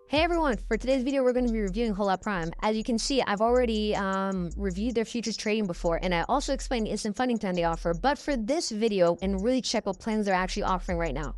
Hey everyone, for today's video, we're going to be reviewing Hola Prime. As you can see, I've already reviewed their futures trading before, and I also explained the instant funding plan they offer. But for this video, and really check what plans they're actually offering right now.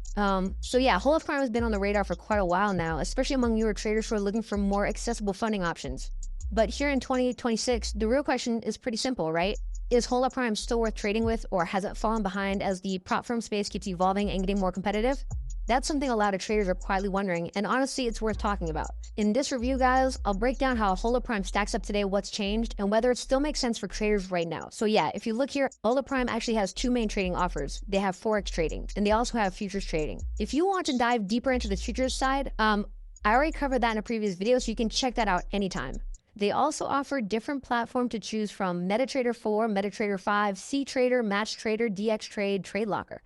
So yeah, Hola Prime has been on the radar for quite a while now, especially among newer traders who are looking for more accessible funding options. But here in 2026, the real question is pretty simple, right? Is Hola Prime still worth trading with, or has it fallen behind as the prop firm space keeps evolving and getting more competitive? That's something a lot of traders are quietly wondering, and honestly, it's worth talking about. In this review, guys, I'll break down how Hola Prime stacks up today, what's changed, and whether it still makes sense for traders right now. So yeah, if you look here, Hola Prime actually has two main trading offers. They have Forex trading, and they also have futures trading. If you want to dive deeper into the futures side, I already covered that in a previous video, so you can check that out anytime. They also offer different platforms to choose from: MetaTrader 4, MetaTrader 5, CTrader, MatchTrader, DXTrade, TradeLocker.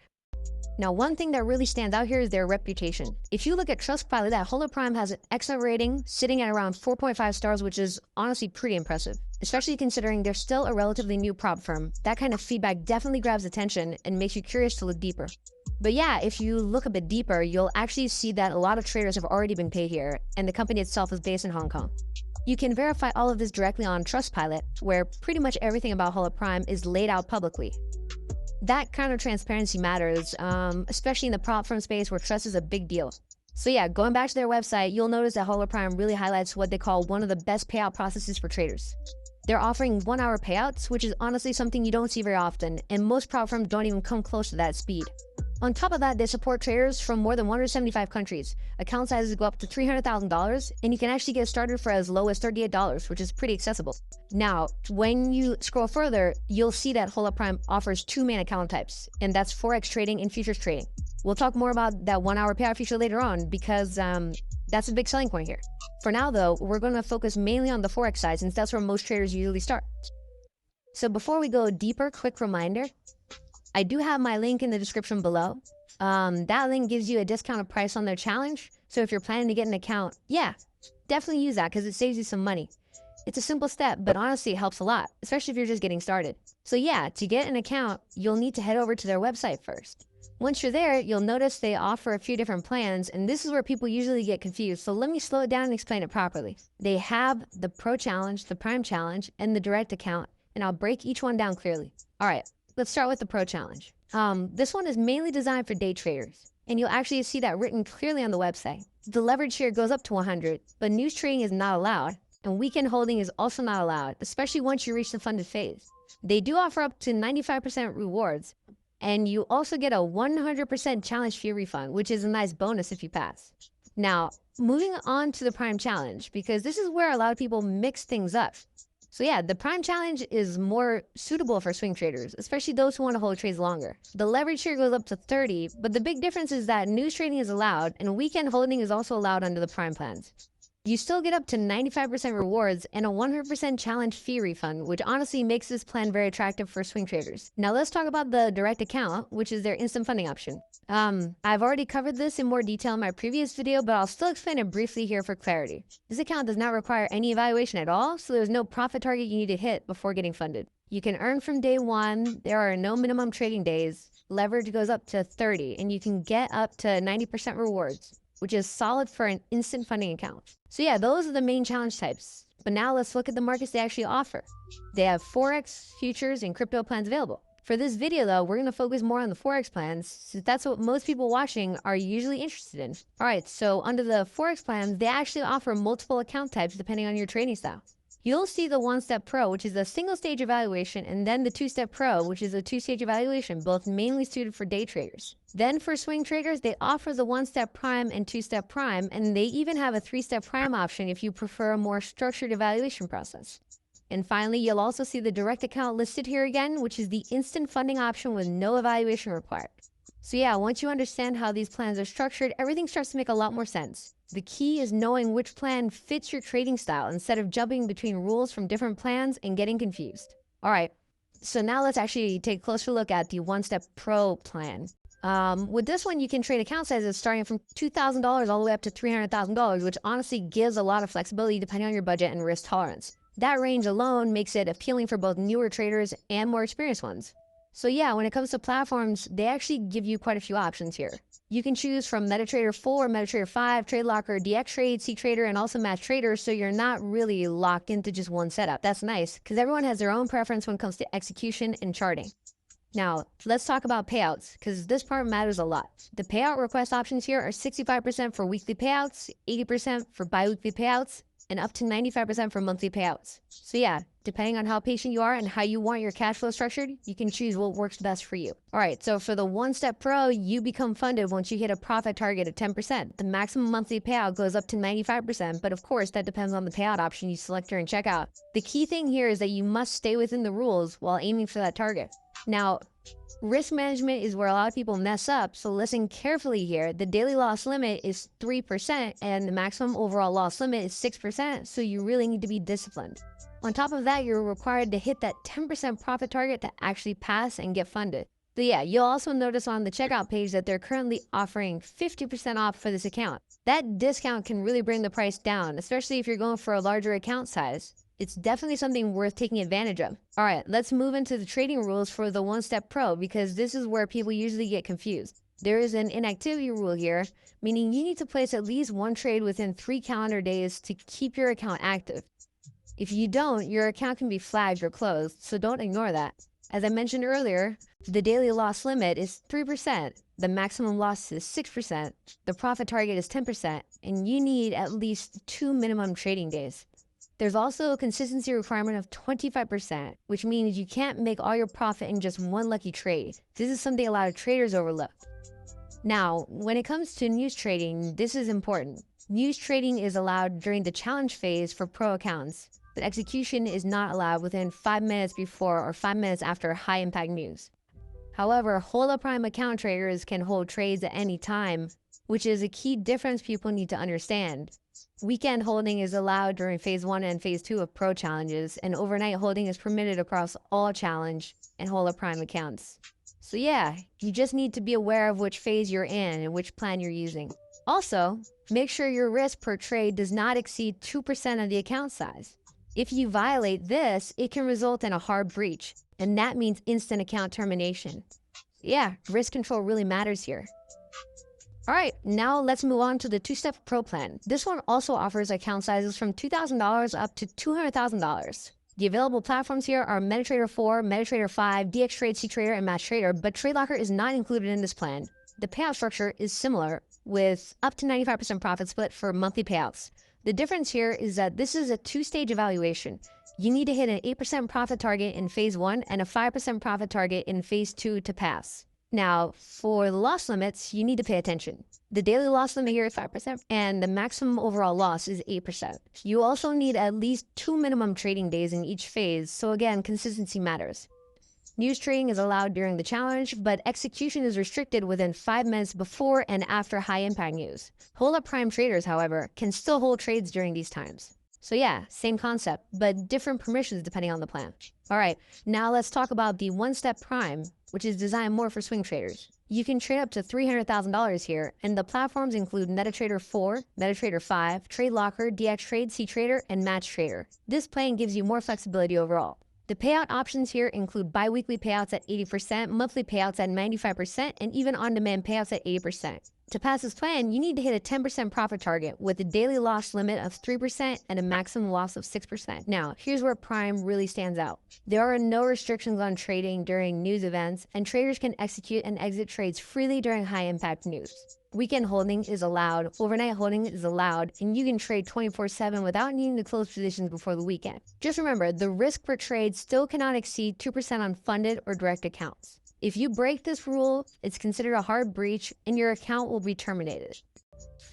Now, one thing that really stands out here is their reputation. If you look at Trustpilot, that Hola Prime has an excellent rating sitting at around 4.5 stars, which is honestly pretty impressive, especially considering they're still a relatively new prop firm. That kind of feedback definitely grabs attention and makes you curious to look deeper. But yeah, if you look a bit deeper, you'll actually see that a lot of traders have already been paid here, and the company itself is based in Hong Kong. You can verify all of this directly on Trustpilot, where pretty much everything about Hola Prime is laid out publicly. That kind of transparency matters, especially in the prop firm space where trust is a big deal. So yeah, going back to their website, you'll notice that Hola Prime really highlights what they call one of the best payout processes for traders. They're offering 1-hour payouts, which is honestly something you don't see very often, and most prop firms don't even come close to that speed. On top of that, they support traders from more than 175 countries. Account sizes go up to $300,000, and you can actually get started for as low as $38, which is pretty accessible. Now, when you scroll further, you'll see that Hola Prime offers two main account types, and that's Forex trading and futures trading. We'll talk more about that 1-hour payout feature later on because that's a big selling point here. For now, though, we're going to focus mainly on the Forex side since that's where most traders usually start. So before we go deeper, quick reminder, I do have my link in the description below. That link gives you a discounted price on their challenge. So if you're planning to get an account, yeah, definitely use that because it saves you some money. It's a simple step, but honestly, it helps a lot, especially if you're just getting started. So yeah, to get an account, you'll need to head over to their website first. Once you're there, you'll notice they offer a few different plans, and this is where people usually get confused. So let me slow it down and explain it properly. They have the Pro Challenge, the Prime Challenge, and the Direct Account, and I'll break each one down clearly. All right. Let's start with the Pro Challenge. This one is mainly designed for day traders, and you'll actually see that written clearly on the website. The leverage here goes up to 100, but news trading is not allowed, and weekend holding is also not allowed, especially once you reach the funded phase. They do offer up to 95% rewards, and you also get a 100% challenge fee refund, which is a nice bonus if you pass. Now, moving on to the Prime Challenge, because this is where a lot of people mix things up. So yeah, the Prime Challenge is more suitable for swing traders, especially those who want to hold trades longer. The leverage here goes up to 30, but the big difference is that news trading is allowed and weekend holding is also allowed under the Prime plans. You still get up to 95% rewards and a 100% challenge fee refund, which honestly makes this plan very attractive for swing traders. Now let's talk about the Direct Account, which is their instant funding option. I've already covered this in more detail in my previous video, but I'll still explain it briefly here for clarity. This account does not require any evaluation at all, so there's no profit target you need to hit before getting funded. You can earn from day one, there are no minimum trading days, leverage goes up to 30, and you can get up to 90% rewards, which is solid for an instant funding account. So yeah, those are the main challenge types. But now let's look at the markets they actually offer. They have Forex, futures, and crypto plans available. For this video though, we're going to focus more on the Forex plans since that's what most people watching are usually interested in. Alright, so under the Forex plans, they actually offer multiple account types depending on your trading style. You'll see the 1-Step Pro, which is a single-stage evaluation, and then the 2-Step Pro, which is a 2-stage evaluation, both mainly suited for day traders. Then for swing traders, they offer the 1-Step Prime and 2-Step Prime, and they even have a 3-Step Prime option if you prefer a more structured evaluation process. And finally, you'll also see the Direct Account listed here again, which is the instant funding option with no evaluation required. So yeah, once you understand how these plans are structured, everything starts to make a lot more sense. The key is knowing which plan fits your trading style instead of jumping between rules from different plans and getting confused. All right, so now let's actually take a closer look at the 1-Step Pro plan. With this one, you can trade account sizes starting from $2,000 all the way up to $300,000, which honestly gives a lot of flexibility depending on your budget and risk tolerance. That range alone makes it appealing for both newer traders and more experienced ones. So yeah, when it comes to platforms, they actually give you quite a few options here. You can choose from MetaTrader 4, MetaTrader 5, TradeLocker, DXTrade, CTrader, and also MatchTrader, so you're not really locked into just one setup. That's nice, because everyone has their own preference when it comes to execution and charting. Now, let's talk about payouts, because this part matters a lot. The payout request options here are 65% for weekly payouts, 80% for bi-weekly payouts, and up to 95% for monthly payouts. So yeah, depending on how patient you are and how you want your cash flow structured, you can choose what works best for you. All right, so for the one-step pro, you become funded once you hit a profit target of 10%. The maximum monthly payout goes up to 95%, but of course that depends on the payout option you select during checkout. The key thing here is that you must stay within the rules while aiming for that target. Now, risk management is where a lot of people mess up, so listen carefully here. The daily loss limit is 3% and the maximum overall loss limit is 6%, so you really need to be disciplined. On top of that, you're required to hit that 10% profit target to actually pass and get funded. So yeah, you'll also notice on the checkout page that they're currently offering 50% off for this account. That discount can really bring the price down, especially if you're going for a larger account size. It's definitely something worth taking advantage of. All right, let's move into the trading rules for the one-step pro, because this is where people usually get confused. There is an inactivity rule here, meaning you need to place at least one trade within 3 calendar days to keep your account active. If you don't, your account can be flagged or closed, so don't ignore that. As I mentioned earlier, the daily loss limit is 3%, the maximum loss is 6%, the profit target is 10%, and you need at least 2 minimum trading days. There's also a consistency requirement of 25%, which means you can't make all your profit in just one lucky trade. This is something a lot of traders overlook. Now, when it comes to news trading, this is important. News trading is allowed during the challenge phase for pro accounts, but execution is not allowed within 5 minutes before or 5 minutes after high impact news. However, Hola Prime account traders can hold trades at any time, which is a key difference people need to understand. Weekend holding is allowed during phase 1 and phase 2 of pro challenges, and overnight holding is permitted across all challenge and Hola Prime accounts. So yeah, you just need to be aware of which phase you're in and which plan you're using. Also, make sure your risk per trade does not exceed 2% of the account size. If you violate this, it can result in a hard breach, and that means instant account termination. Yeah, risk control really matters here. All right, now let's move on to the two-step pro plan. This one also offers account sizes from $2,000 up to $200,000. The available platforms here are MetaTrader 4, MetaTrader 5, DXTrade, CTrader, and MatchTrader, but TradeLocker is not included in this plan. The payout structure is similar, with up to 95% profit split for monthly payouts. The difference here is that this is a two-stage evaluation. You need to hit an 8% profit target in phase 1 and a 5% profit target in phase 2 to pass. Now, for the loss limits, you need to pay attention. The daily loss limit here is 5%, and the maximum overall loss is 8%. You also need at least 2 minimum trading days in each phase, so again, consistency matters. News trading is allowed during the challenge, but execution is restricted within 5 minutes before and after high-impact news. Hola Prime traders, however, can still hold trades during these times. So yeah, same concept, but different permissions depending on the plan. All right, now let's talk about the one-step prime, which is designed more for swing traders. You can trade up to $300,000 here, and the platforms include MetaTrader 4, MetaTrader 5, TradeLocker, DXTrade, CTrader, and MatchTrader. This plan gives you more flexibility overall. The payout options here include bi-weekly payouts at 80%, monthly payouts at 95%, and even on-demand payouts at 80%. To pass this plan, you need to hit a 10% profit target with a daily loss limit of 3% and a maximum loss of 6%. Now, here's where Prime really stands out. There are no restrictions on trading during news events, and traders can execute and exit trades freely during high-impact news. Weekend holding is allowed, overnight holding is allowed, and you can trade 24/7 without needing to close positions before the weekend. Just remember, the risk per trade still cannot exceed 2% on funded or direct accounts. If you break this rule, it's considered a hard breach and your account will be terminated.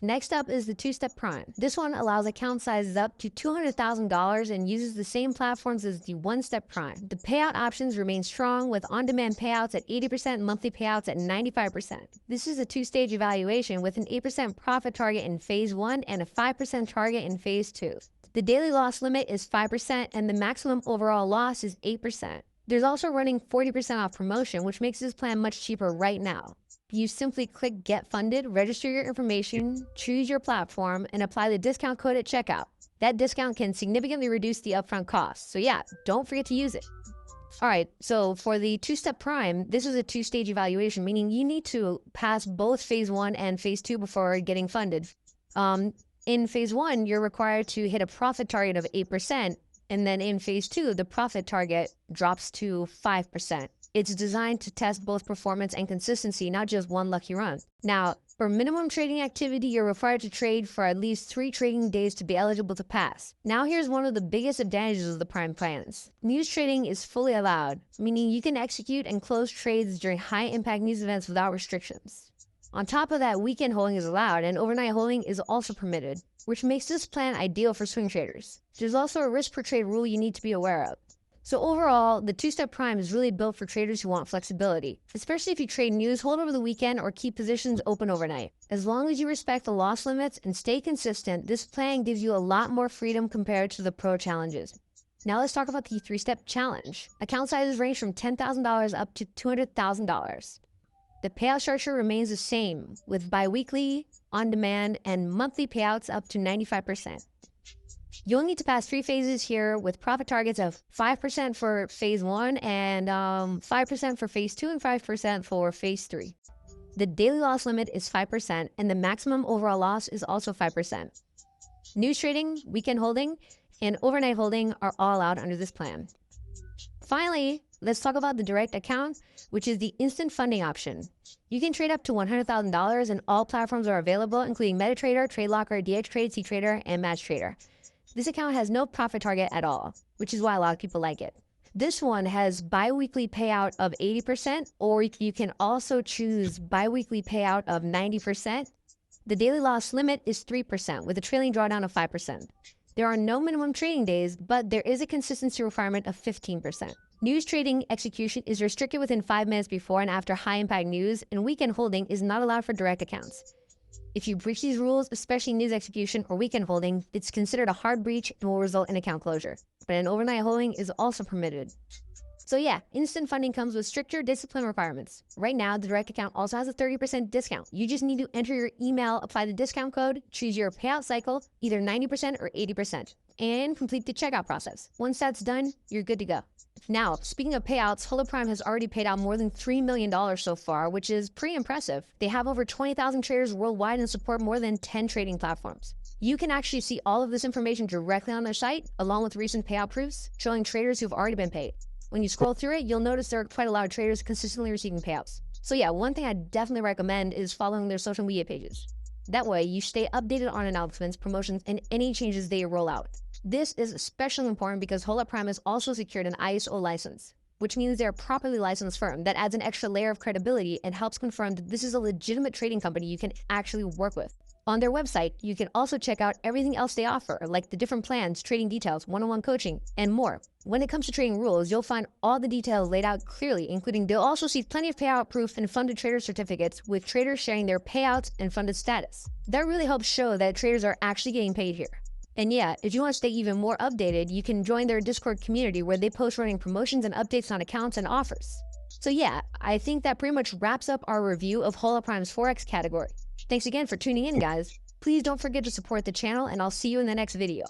Next up is the two-step prime. This one allows account sizes up to $200,000 and uses the same platforms as the one-step prime. The payout options remain strong with on-demand payouts at 80% and monthly payouts at 95%. This is a two-stage evaluation with an 8% profit target in phase 1 and a 5% target in phase 2. The daily loss limit is 5% and the maximum overall loss is 8%. There's also running 40% off promotion, which makes this plan much cheaper right now. You simply click Get Funded, register your information, choose your platform, and apply the discount code at checkout. That discount can significantly reduce the upfront cost. So yeah, don't forget to use it. All right, so for the two-step prime, this is a two-stage evaluation, meaning you need to pass both phase one and phase two before getting funded. In phase one, you're required to hit a profit target of 8%, and then in phase two, the profit target drops to 5%. It's designed to test both performance and consistency, not just one lucky run. Now, for minimum trading activity, you're required to trade for at least 3 trading days to be eligible to pass. Now here's one of the biggest advantages of the prime plans. News trading is fully allowed, meaning you can execute and close trades during high-impact news events without restrictions. On top of that, weekend holding is allowed and overnight holding is also permitted, which makes this plan ideal for swing traders. There's also a risk per trade rule you need to be aware of. So overall, the two-step prime is really built for traders who want flexibility, especially if you trade news, hold over the weekend, or keep positions open overnight. As long as you respect the loss limits and stay consistent, this plan gives you a lot more freedom compared to the pro challenges. Now let's talk about the three-step challenge. Account sizes range from $10,000 up to $200,000. The payout structure remains the same, with bi-weekly, on-demand, and monthly payouts up to 95%. You'll need to pass 3 phases here with profit targets of 5% for phase 1 and 5% for phase 2 and 5% for phase 3. The daily loss limit is 5% and the maximum overall loss is also 5%. News trading, weekend holding, and overnight holding are all allowed under this plan. Finally, let's talk about the direct account, which is the instant funding option. You can trade up to $100,000 and all platforms are available, including MetaTrader, TradeLocker, DXTrade, CTrader, and MatchTrader. This account has no profit target at all, which is why a lot of people like it. This one has bi-weekly payout of 80%, or you can also choose bi-weekly payout of 90%. The daily loss limit is 3% with a trailing drawdown of 5%. There are no minimum trading days, but there is a consistency requirement of 15%. News trading execution is restricted within 5 minutes before and after high-impact news, and weekend holding is not allowed for direct accounts. If you breach these rules, especially news execution or weekend holding, it's considered a hard breach and will result in account closure. But an overnight holding is also permitted. So yeah, instant funding comes with stricter discipline requirements. Right now, the direct account also has a 30% discount. You just need to enter your email, apply the discount code, choose your payout cycle, either 90% or 80%, and complete the checkout process. Once that's done, you're good to go. Now, speaking of payouts, Hola Prime has already paid out more than $3 million so far, which is pretty impressive. They have over 20,000 traders worldwide and support more than 10 trading platforms. You can actually see all of this information directly on their site, along with recent payout proofs, showing traders who've already been paid. When you scroll through it, you'll notice there are quite a lot of traders consistently receiving payouts. So yeah, one thing I definitely recommend is following their social media pages. That way, you stay updated on announcements, promotions, and any changes they roll out. This is especially important because Hola Prime has also secured an ISO license, which means they're a properly licensed firm. That adds an extra layer of credibility and helps confirm that this is a legitimate trading company you can actually work with. On their website, you can also check out everything else they offer, like the different plans, trading details, one-on-one coaching, and more. When it comes to trading rules, you'll find all the details laid out clearly, including they'll also see plenty of payout proof and funded trader certificates with traders sharing their payouts and funded status. That really helps show that traders are actually getting paid here. And yeah, if you want to stay even more updated, you can join their Discord community where they post running promotions and updates on accounts and offers. So yeah, I think that pretty much wraps up our review of Hola Prime's Forex category. Thanks again for tuning in, guys. Please don't forget to support the channel, and I'll see you in the next video.